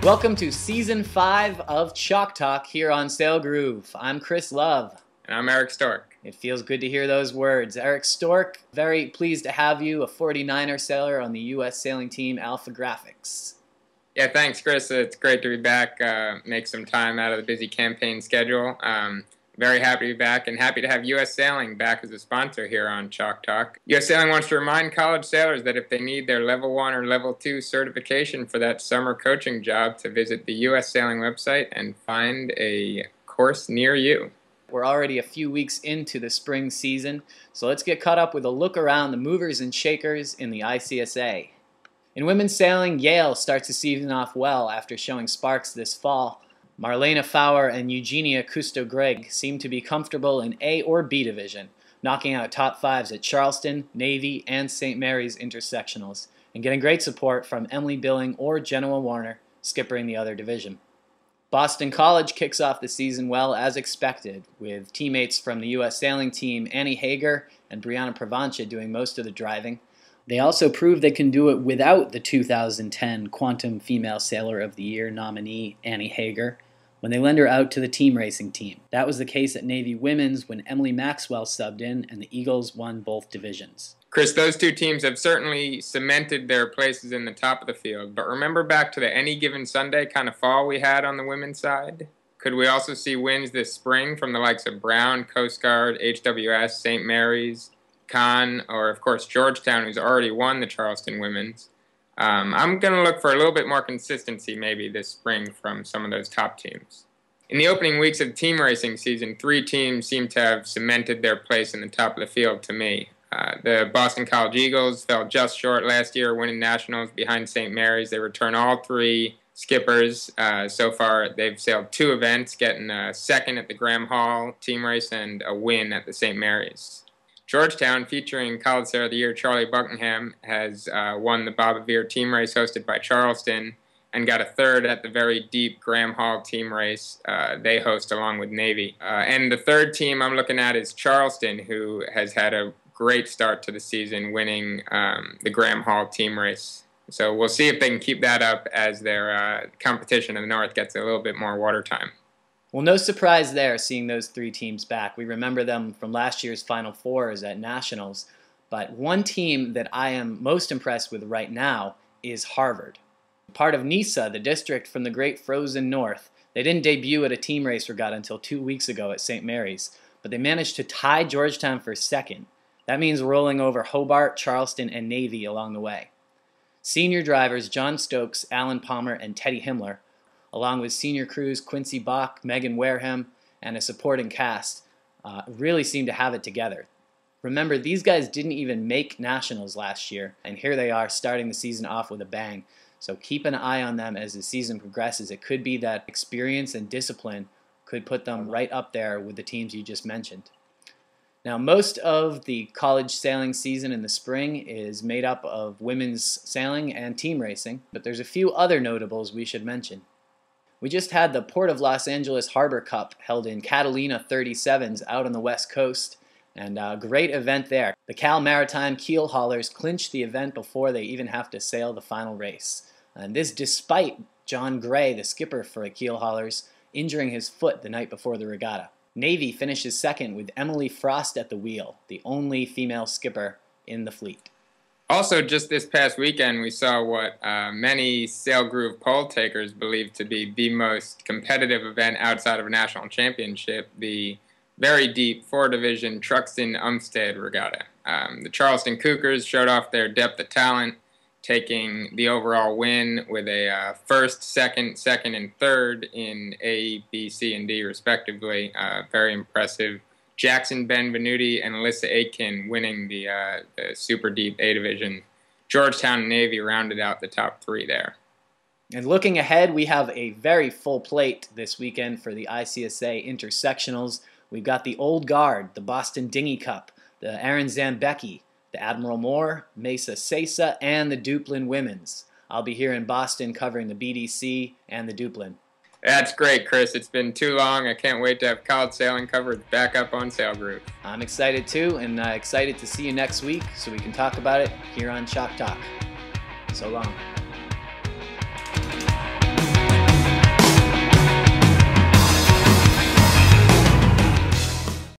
Welcome to Season 5 of Chalk Talk here on Sailgroove. I'm Chris Love. And I'm Eric Stork. It feels good to hear those words. Eric Stork, very pleased to have you, a 49er sailor on the U.S. sailing team Alpha Graphics. Yeah, thanks, Chris. It's great to be back, make some time out of the busy campaign schedule. Very happy to be back and happy to have U.S. Sailing back as a sponsor here on Chalk Talk. U.S. Sailing wants to remind college sailors that if they need their Level 1 or Level 2 certification for that summer coaching job, to visit the U.S. Sailing website and find a course near you. We're already a few weeks into the spring season, so let's get caught up with a look around the movers and shakers in the ICSA. In women's sailing, Yale starts the season off well after showing sparks this fall. Marlena Fauer and Eugenia Cousteau-Gregg seem to be comfortable in A or B division, knocking out top fives at Charleston, Navy, and St. Mary's intersectionals, and getting great support from Emily Billing or Genoa Warner, skippering the other division. Boston College kicks off the season well as expected, with teammates from the U.S. sailing team Annie Hager and Brianna Provencha doing most of the driving. They also prove they can do it without the 2010 Quantum Female Sailor of the Year nominee Annie Hager, when they lend her out to the team racing team. That was the case at Navy Women's when Emily Maxwell subbed in and the Eagles won both divisions. Chris, those two teams have certainly cemented their places in the top of the field, but remember back to the Any Given Sunday kind of fall we had on the women's side? Could we also see wins this spring from the likes of Brown, Coast Guard, HWS, St. Mary's, Conn, or of course Georgetown, who's already won the Charleston Women's? I'm going to look for a little bit more consistency maybe this spring from some of those top teams. In the opening weeks of team racing season, 3 teams seem to have cemented their place in the top of the field to me. The Boston College Eagles fell just short last year, winning nationals behind St. Mary's. They return all 3 skippers. So far, they've sailed 2 events, getting a second at the Graham Hall team race and a win at the St. Mary's. Georgetown, featuring College Sailor of the Year Charlie Buckingham, has won the Bob Avere team race hosted by Charleston and got a 3rd at the very deep Graham Hall team race they host along with Navy. And the 3rd team I'm looking at is Charleston, who has had a great start to the season, winning the Graham Hall team race. So we'll see if they can keep that up as their competition in the North gets a little bit more water time. Well, no surprise there seeing those 3 teams back. We remember them from last year's Final Fours at Nationals. But one team that I am most impressed with right now is Harvard. Part of NISA, the district from the Great Frozen North, they didn't debut at a team race regatta until 2 weeks ago at St. Mary's, but they managed to tie Georgetown for 2nd. That means rolling over Hobart, Charleston, and Navy along the way. Senior drivers John Stokes, Alan Palmer, and Teddy HIMLER, along with senior crews Quincy Bach, Megan Wareham, and a supporting cast, really seem to have it together. Remember, these guys didn't even make nationals last year, and here they are starting the season off with a bang. So keep an eye on them as the season progresses. It could be that experience and discipline could put them right up there with the teams you just mentioned. Now, most of the college sailing season in the spring is made up of women's sailing and team racing, but there's a few other notables we should mention. We just had the Port of Los Angeles Harbor Cup held in Catalina 37s out on the West Coast, and a great event there. The Cal Maritime keel haulers clinched the event before they even have to sail the final race. And this despite John Gray, the skipper for the keel haulers, injuring his foot the night before the regatta. Navy finishes 2nd with Emily Frost at the wheel, the only female skipper in the fleet. Also, just this past weekend, we saw what many Sailgroove poll takers believe to be the most competitive event outside of a national championship, the very deep 4-division Truxton-Umstead Regatta. The Charleston Cougars showed off their depth of talent, taking the overall win with a 1st, 2nd, and 3rd in A, B, C, and D, respectively. Very impressive. Jackson Benvenuti and Alyssa Aitken winning the super deep A division. Georgetown and Navy rounded out the top 3 there. And looking ahead, we have a very full plate this weekend for the ICSA intersectionals. We've got the Old Guard, the Boston Dinghy Cup, the Aaron Zambecki, the Admiral Moore, Mesa Sesa, and the Duplin Women's. I'll be here in Boston covering the BDC and the Duplin. That's great, Chris. It's been too long. I can't wait to have college sailing covered back up on Sailgroove. I'm excited too, and excited to see you next week so we can talk about it here on Chalk Talk. So long.